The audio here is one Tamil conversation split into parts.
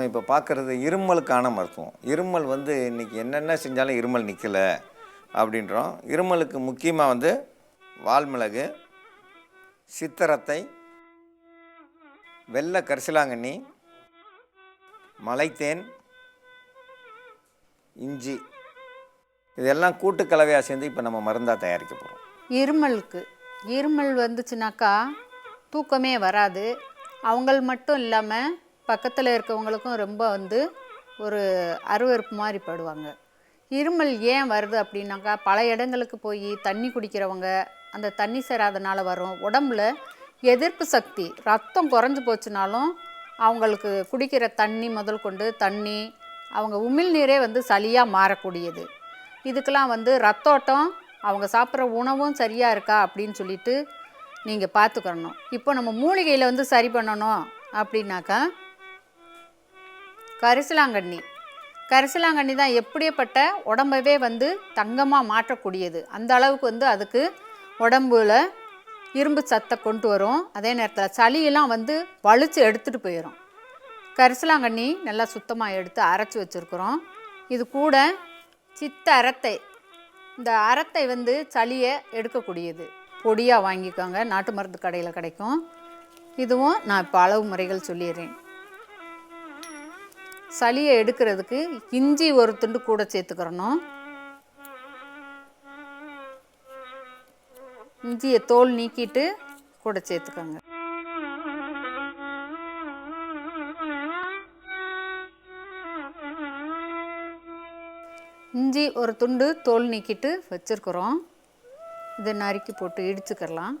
நம்ம இப்போ பார்க்குறது இருமலுக்கான மருத்துவம். இருமல் வந்து இன்றைக்கி என்னென்ன செஞ்சாலும் இருமல் நிற்கலை அப்படின்றோம். இருமலுக்கு முக்கியமாக வந்து வால்மிளகு, சித்தரத்தை, வெள்ளை கரிசலாங்கண்ணி, மலைத்தேன், இஞ்சி இதெல்லாம் கூட்டு கலவையாக சேர்ந்து இப்போ நம்ம மருந்தாக தயாரிக்க போகிறோம். இருமல் வந்துச்சுனாக்கா தூக்கமே வராது. அவங்கள் மட்டும் இல்லாமல் பக்கத்தில் இருக்கவங்களுக்கும் ரொம்ப ஒரு அருவருப்பு மாதிரி படுவாங்க. இருமல் ஏன் வருது அப்படின்னாக்கா, பல இடங்களுக்கு போய் தண்ணி குடிக்கிறவங்க அந்த தண்ணி சேராதனால வரும். உடம்புல எதிர்ப்பு சக்தி ரத்தம் குறைஞ்சி போச்சுனாலும் அவங்களுக்கு குடிக்கிற தண்ணி முதல் கொண்டு தண்ணி அவங்க உமிழ்நீரே சளியாக மாறக்கூடியது. இதுக்கெல்லாம் ரத்தோட்டம் அவங்க சாப்பிட்ற உணவும் சரியாக இருக்கா அப்படின்னு சொல்லிட்டு நீங்கள் பார்த்துக்கணும். இப்போ நம்ம மூலிகையில் சரி பண்ணணும் அப்படின்னாக்கா கரிசலாங்கண்ணி தான் எப்படியப்பட்ட உடம்பவே தங்கமாக மாற்றக்கூடியது. அந்த அளவுக்கு அதுக்கு உடம்புல இரும்பு சத்தை கொண்டு வரும். அதே நேரத்தில் சளியெல்லாம் வலிச்சு எடுத்துகிட்டு போயிடும். கரிசலாங்கண்ணி நல்லா சுத்தமாக எடுத்து அரைச்சி வச்சுருக்குறோம். இது கூட சித்த அரத்தை, இந்த அரத்தை சளியை எடுக்கக்கூடியது. பொடியாக வாங்கிக்கோங்க, நாட்டு மருந்து கடையில் கிடைக்கும். இதுவும் நான் இப்போ அளவு முறைகள் சொல்லிடுறேன். சளியை எடுக்கிறதுக்கு இஞ்சி ஒரு துண்டு கூட சேர்த்துக்கிறணும். இஞ்சியை தோல் நீக்கிட்டு கூட சேர்த்துக்கோங்க. இஞ்சி ஒரு துண்டு தோல் நீக்கிட்டு வச்சுருக்குறோம். இதை நறுக்கி போட்டு இடிச்சுக்கலாம்.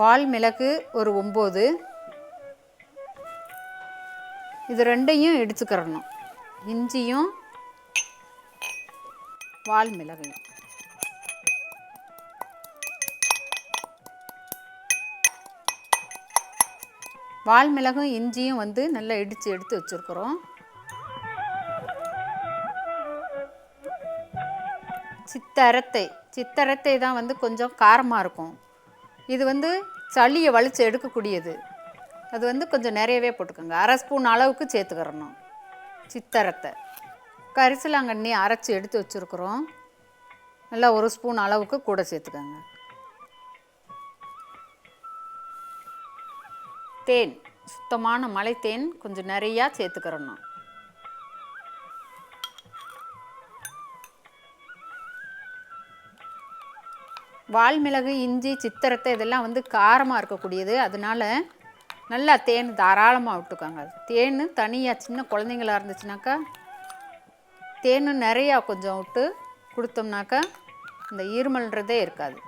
வால்மிளகு ஒரு 9, இது ரெண்டையும் இடிச்சுக்கிறணும். இஞ்சியும் வால்மிளகையும். வால்மிளகும் இஞ்சியும் நல்லா இடித்து எடுத்து வச்சுருக்குறோம். சித்தரத்தை தான் கொஞ்சம் காரமாக இருக்கும். இது சளியை வலிச்சு எடுக்கக்கூடியது. அது கொஞ்சம் நிறையவே போட்டுக்கோங்க. 1/2 ஸ்பூன் அளவுக்கு சேர்த்துக்கிறணும். சித்தரத்தை கரிசலாங்கண்ணி அரைச்சி எடுத்து வச்சுருக்குறோம். நல்லா 1 ஸ்பூன் அளவுக்கு கூட சேர்த்துக்கோங்க. தேன், சுத்தமான மலைத்தேன் கொஞ்சம் நிறையா சேர்த்துக்கிறணும். வால்மிளகு, இஞ்சி, சித்தரத்தை இதெல்லாம் காரமாக இருக்கக்கூடியது. அதனால் நல்லா தேன் தாராளமாக விட்டுக்கோங்க. தேன் தனியாக சின்ன குழந்தைங்களா இருந்துச்சுனாக்கா தேன் நிறையா கொஞ்சம் விட்டு கொடுத்தோம்னாக்கா இந்த இருமல்ன்றதே இருக்காது.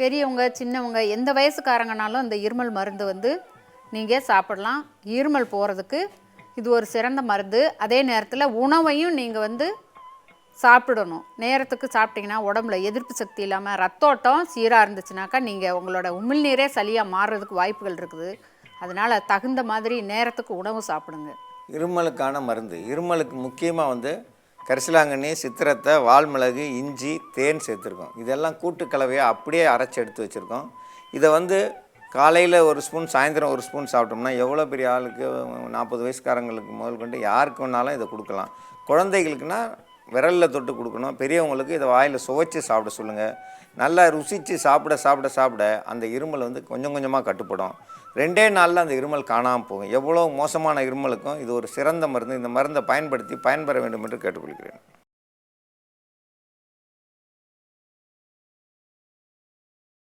பெரியவங்க சின்னவங்க எந்த வயசுக்காரங்கனாலும் இந்த இருமல் மருந்து நீங்கள் சாப்பிடலாம். இருமல் போகிறதுக்கு இது ஒரு சிறந்த மருந்து. அதே நேரத்தில் உணவையும் நீங்கள் சாப்பிடணும். நேரத்துக்கு சாப்பிட்டிங்கன்னா உடம்புல எதிர்ப்பு சக்தி இல்லாமல் ரத்தோட்டம் சீராக இருந்துச்சுனாக்கா நீங்கள் உங்களோட உமிழ்நீரே சளியாக மாறுறதுக்கு வாய்ப்புகள் இருக்குது. அதனால் தகுந்த மாதிரி நேரத்துக்கு உணவு சாப்பிடுங்க. இருமலுக்கான மருந்து, இருமலுக்கு முக்கியமாக கரிசலாங்கண்ணி, சித்திரத்தை, வால்மிளகு, இஞ்சி, தேன் சேர்த்துருக்கோம். இதெல்லாம் கூட்டு கலவையாக அப்படியே அரைச்சி எடுத்து வச்சுருக்கோம். இதை காலையில் 1 ஸ்பூன், சாயந்தரம் 1 ஸ்பூன் சாப்பிட்டோம்னா எவ்வளோ பெரிய ஆளுக்கு 40 வயசுக்காரங்களுக்கு முதல் கொண்டு யாருக்கு வேணாலும் இதை கொடுக்கலாம். குழந்தைகளுக்குன்னா விரலில் தொட்டு கொடுக்கணும். பெரியவங்களுக்கு இதை வாயில் சுவைச்சி சாப்பிட சொல்லுங்கள். நல்லா ருசித்து சாப்பிட அந்த இருமல் கொஞ்சம் கொஞ்சமாக கட்டுப்படும். 2 நாளில் அந்த இருமல் காணாமல் போகும். எவ்வளோ மோசமான இருமலுக்கும் இது ஒரு சிறந்த மருந்து. இந்த மருந்தை பயன்படுத்தி பயன்பெற வேண்டும் என்று கேட்டுக்கொள்கிறேன்.